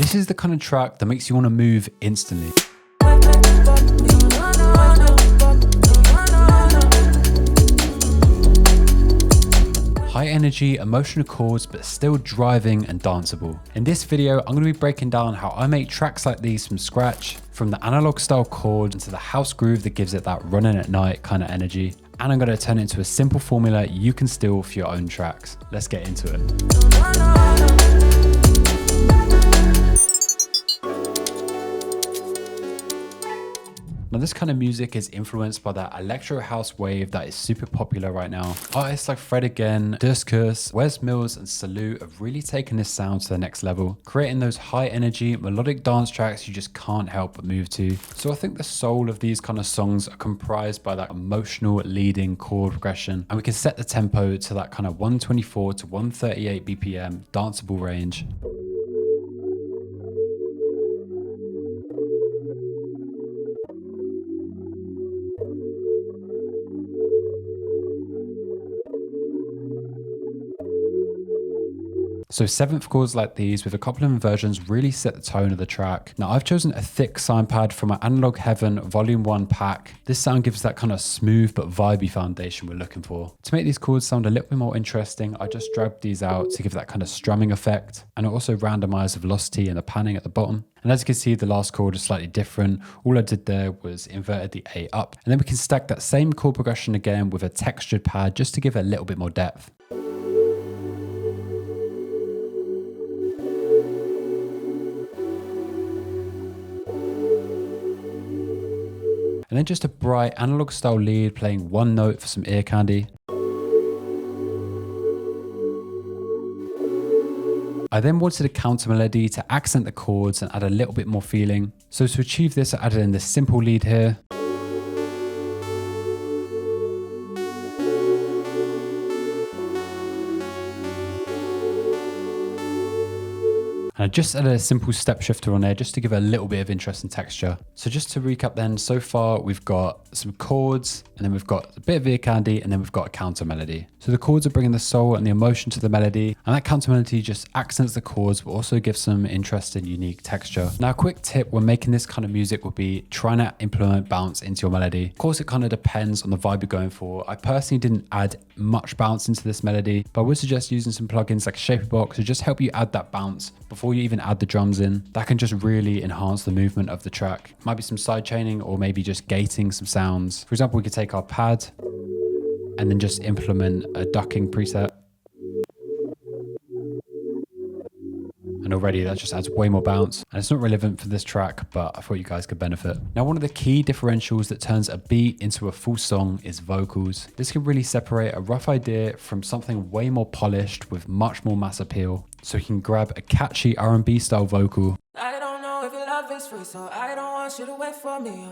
This is the kind of track that makes you want to move instantly. High energy, emotional chords, but still driving and danceable. In this video, I'm going to be breaking down how I make tracks like these from scratch, from the analog style chord into the house groove that gives it that running at night kind of energy. And I'm going to turn it into a simple formula you can steal for your own tracks. Let's get into it. Now this kind of music is influenced by that electro house wave that is super popular right now. Artists like Fred Again, Duskus, Wes Mills and Salute have really taken this sound to the next level, creating those high energy melodic dance tracks you just can't help but move to. So I think the soul of these kind of songs are comprised by that emotional leading chord progression, and we can set the tempo to that kind of 124 to 138 BPM danceable range. So seventh chords like these with a couple of inversions really set the tone of the track. Now I've chosen a thick sine pad from my Analog Heaven Volume 1 pack. This sound gives that kind of smooth but vibey foundation we're looking for. To make these chords sound a little bit more interesting, I just dragged these out to give that kind of strumming effect, and I also randomized the velocity and the panning at the bottom. And as you can see, the last chord is slightly different. All I did there was inverted the A up, and then we can stack that same chord progression again with a textured pad just to give it a little bit more depth. And then just a bright analog style lead playing one note for some ear candy. I then wanted a counter melody to accent the chords and add a little bit more feeling. So to achieve this, I added in this simple lead here. And I just added a simple step shifter on there just to give it a little bit of interest and texture. So just to recap then, so far we've got some chords, and then we've got a bit of ear candy, and then we've got a counter melody. So the chords are bringing the soul and the emotion to the melody, and that counter melody just accents the chords but also gives some interesting unique texture. Now a quick tip when making this kind of music would be trying to implement bounce into your melody. Of course it kind of depends on the vibe you're going for. I personally didn't add much bounce into this melody, but I would suggest using some plugins like Shaperbox to just help you add that bounce before you even add the drums in. That can just really enhance the movement of the track. Might be some side chaining or maybe just gating some sounds. For example, we could take our pad and then just implement a ducking preset. And already that just adds way more bounce. And it's not relevant for this track, but I thought you guys could benefit. Now, one of the key differentials that turns a beat into a full song is vocals. This can really separate a rough idea from something way more polished with much more mass appeal. So you can grab a catchy R&B style vocal. I don't know if your love is free, so I don't want you to wait for me.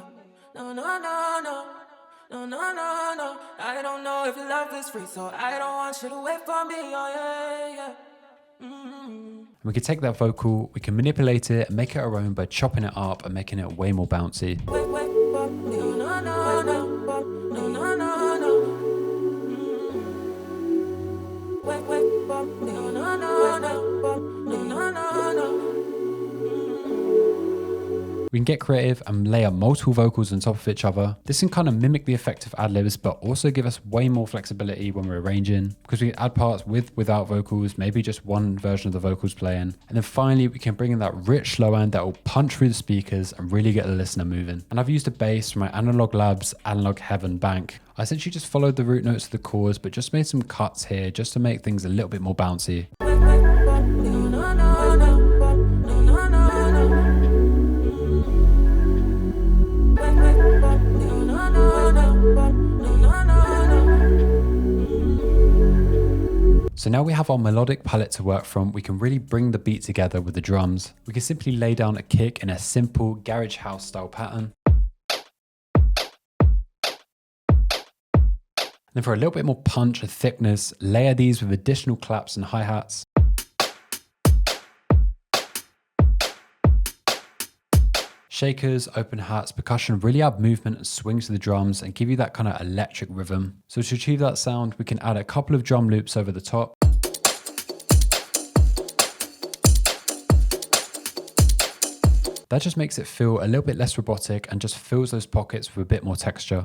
No, no, no, no. No, no, no, no. I don't know if your love is free, so I don't want you to wait for me. Oh, yeah, yeah. Mm-hmm. We can take that vocal, we can manipulate it and make it our own by chopping it up and making it way more bouncy. Wait, wait, no, no, no, no, no, no, no, no. Wait, wait, no, no, no, no, no, no, no. We can get creative and layer multiple vocals on top of each other. This can kind of mimic the effect of ad-libs, but also give us way more flexibility when we're arranging, because we can add parts with, without vocals, maybe just one version of the vocals playing. And then finally, we can bring in that rich low end that will punch through the speakers and really get the listener moving. And I've used a bass from my Analog Labs Analog Heaven bank. I essentially just followed the root notes of the chords, but just made some cuts here just to make things a little bit more bouncy. So now we have our melodic palette to work from, we can really bring the beat together with the drums. We can simply lay down a kick in a simple garage house style pattern. Then for a little bit more punch and thickness, layer these with additional claps and hi-hats. Shakers, open hats, percussion really add movement and swing to the drums and give you that kind of electric rhythm. So to achieve that sound, we can add a couple of drum loops over the top. That just makes it feel a little bit less robotic and just fills those pockets with a bit more texture.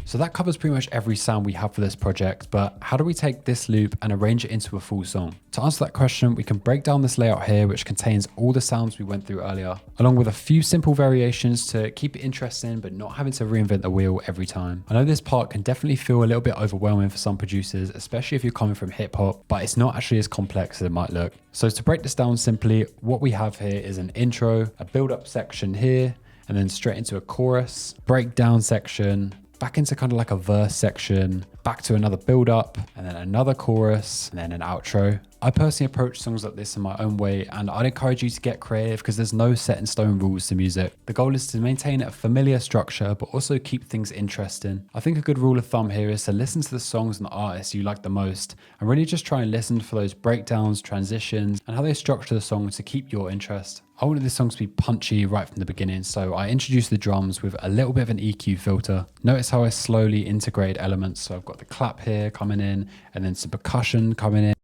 So that covers pretty much every sound we have for this project, but how do we take this loop and arrange it into a full song? To answer that question, we can break down this layout here, which contains all the sounds we went through earlier, along with a few simple variations to keep it interesting, but not having to reinvent the wheel every time. I know this part can definitely feel a little bit overwhelming for some producers, especially if you're coming from hip hop, but it's not actually as complex as it might look. So to break this down simply, what we have here is an intro, a build-up section here, and then straight into a chorus, breakdown section, back into kind of like a verse section, back to another build up, and then another chorus, and then an outro. I personally approach songs like this in my own way, and I'd encourage you to get creative because there's no set in stone rules to music. The goal is to maintain a familiar structure, but also keep things interesting. I think a good rule of thumb here is to listen to the songs and the artists you like the most, and really just try and listen for those breakdowns, transitions, and how they structure the song to keep your interest. I wanted this song to be punchy right from the beginning, so I introduced the drums with a little bit of an EQ filter. Notice how I slowly integrate elements, so I've got the clap here coming in, and then some percussion coming in.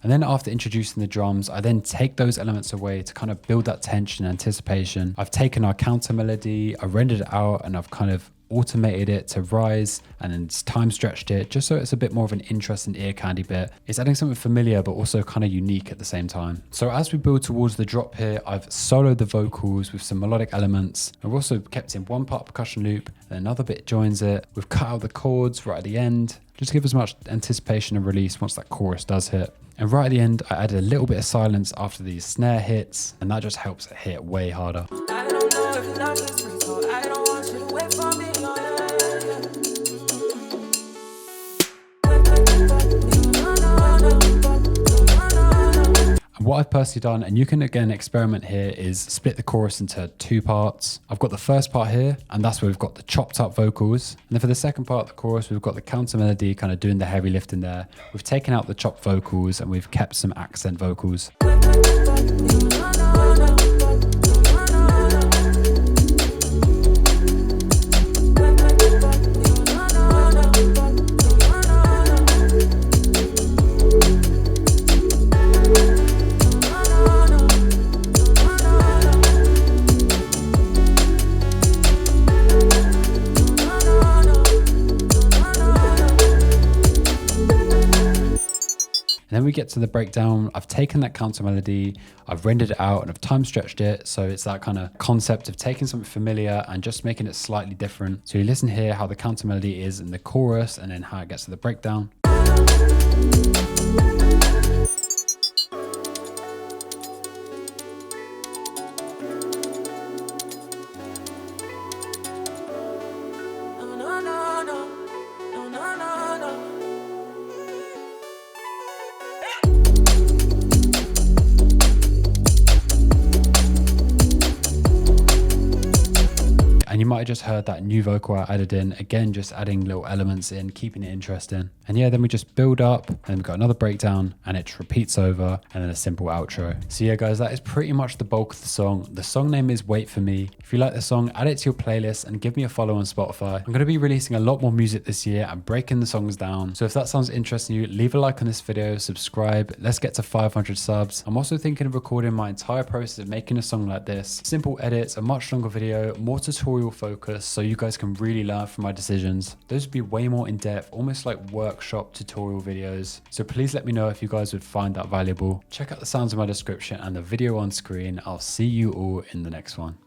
And then after introducing the drums, I then take those elements away to kind of build that tension and anticipation. I've taken our counter melody, I rendered it out, and I've kind of automated it to rise and then time stretched it just so it's a bit more of an interesting ear candy bit. It's adding something familiar but also kind of unique at the same time. So as we build towards the drop here, I've soloed the vocals with some melodic elements. I've also kept in one part percussion loop and another bit joins it. We've cut out the chords right at the end just to give as much anticipation and release once that chorus does hit. And right at the end, I added a little bit of silence after these snare hits, and that just helps it hit way harder. I don't know if love is free, so I don't want you to wait for me. And what I've personally done, and you can again experiment here, is split the chorus into two parts. I've got the first part here, and that's where we've got the chopped up vocals. And then for the second part of the chorus, we've got the counter melody kind of doing the heavy lifting there. We've taken out the chopped vocals and we've kept some accent vocals. And then we get to the breakdown. I've taken that counter melody, I've rendered it out and I've time stretched it. So it's that kind of concept of taking something familiar and just making it slightly different. So you listen here how the counter melody is in the chorus and then how it gets to the breakdown. And you might have just heard that new vocal I added in, again, just adding little elements in, keeping it interesting. And yeah, then we just build up and we've got another breakdown and it repeats over and then a simple outro. So yeah, guys, that is pretty much the bulk of the song. The song name is Wait For Me. If you like the song, add it to your playlist and give me a follow on Spotify. I'm going to be releasing a lot more music this year and breaking the songs down. So if that sounds interesting to you, leave a like on this video, subscribe. Let's get to 500 subs. I'm also thinking of recording my entire process of making a song like this. Simple edits, a much longer video, more tutorial focus, so you guys can really learn from my decisions. Those would be way more in depth, almost like workshop tutorial videos. So please let me know if you guys would find that valuable. Check out the sounds in my description and the video on screen. I'll see you all in the next one.